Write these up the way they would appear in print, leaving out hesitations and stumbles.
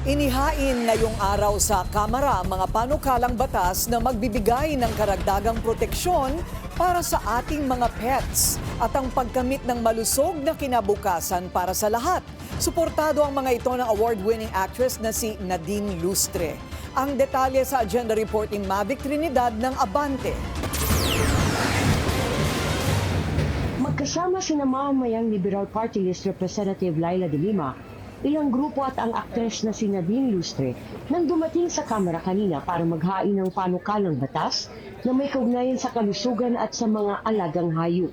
Inihain ngayong araw sa Kamara ang mga panukalang batas na magbibigay ng karagdagang proteksyon para sa ating mga pets at ang pagkamit ng malusog na kinabukasan para sa lahat. Suportado ang mga ito ng award-winning actress na si Nadine Lustre. Ang detalye sa agenda report ni Mavic Trinidad ng Abante. Magkasama sina mamamayang Liberal Party List Representative Laila de Lima, ilang grupo at ang aktres na si Nadine Lustre nang dumating sa Kamara kanina para maghain ng panukalang batas na may kaugnayan sa kalusugan at sa mga alagang hayop.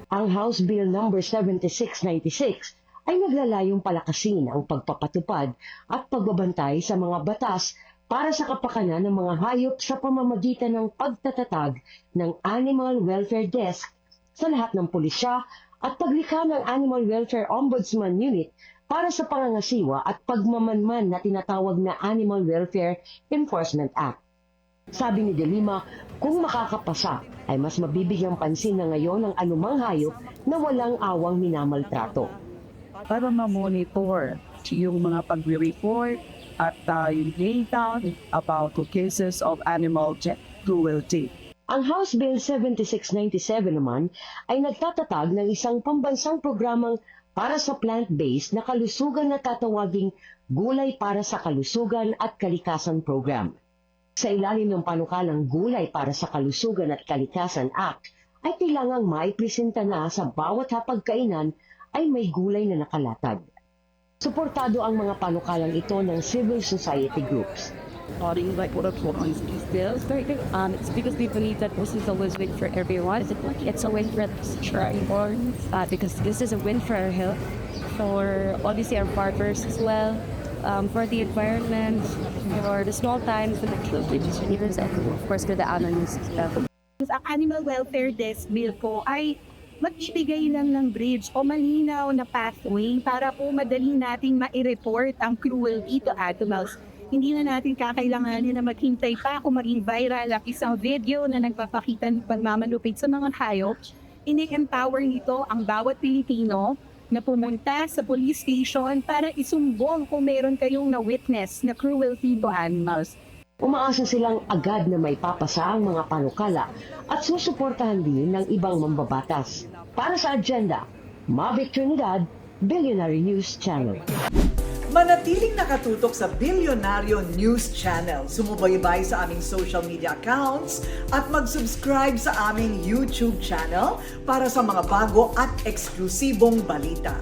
Ang House Bill No. 7696 ay naglalayong palakasin ang pagpapatupad at pagbabantay sa mga batas para sa kapakanan ng mga hayop sa pamamagitan ng pagtatatag ng Animal Welfare Desk sa lahat ng pulisya at paglikha ng Animal Welfare Ombudsman Unit para sa pangangasiwa at pagmamanman na tinatawag na Animal Welfare Enforcement Act. Sabi ni De Lima, kung makakapasa ay mas mabibigyang pansin na ngayon ang anumang hayop na walang awang minamaltrato. Para ma-monitor yung mga pagre-report at yung data about the cases of animal cruelty. Ang House Bill 7697 naman ay nagtatatag ng isang pambansang programang para sa plant-based na kalusugan na tatawaging Gulay para sa Kalusugan at Kalikasan Program. Sa ilalim ng panukalang Gulay para sa Kalusugan at Kalikasan Act, ay kailangang maipresenta na sa bawat hapagkainan ay may gulay na nakalatag. Suportado ang mga panukalang ito ng civil society groups. Body like what a is still starting. It's because we believe that this is a win for everyone. It's a win for the triborn because this is a win for our health, for obviously our farmers as well, for the environment, for the small times, for the children, and of course for the animals as well. Ang Animal Welfare Desk Bill po ay magbibigay lang ng bridge o malinaw na pathway para po madali nating ma-report ang cruelty to animals. Hindi na natin kakailanganin na maghintay pa kung maging viral ang isang video na nagpapakita ng pagmamalupit sa mga hayop. Ini-empower nito ang bawat Pilipino na pumunta sa police station para isumbong kung meron kayong na-witness na cruelty to animals. Umaasa silang agad na may papasa ang mga panukala at susuportahan din ng ibang mambabatas. Para sa agenda, Mavic Trinidad, Billionaire News Channel. Manatiling nakatutok sa Bilyonaryo News Channel. Sumubaybay sa aming social media accounts at mag-subscribe sa aming YouTube channel para sa mga bago at eksklusibong balita.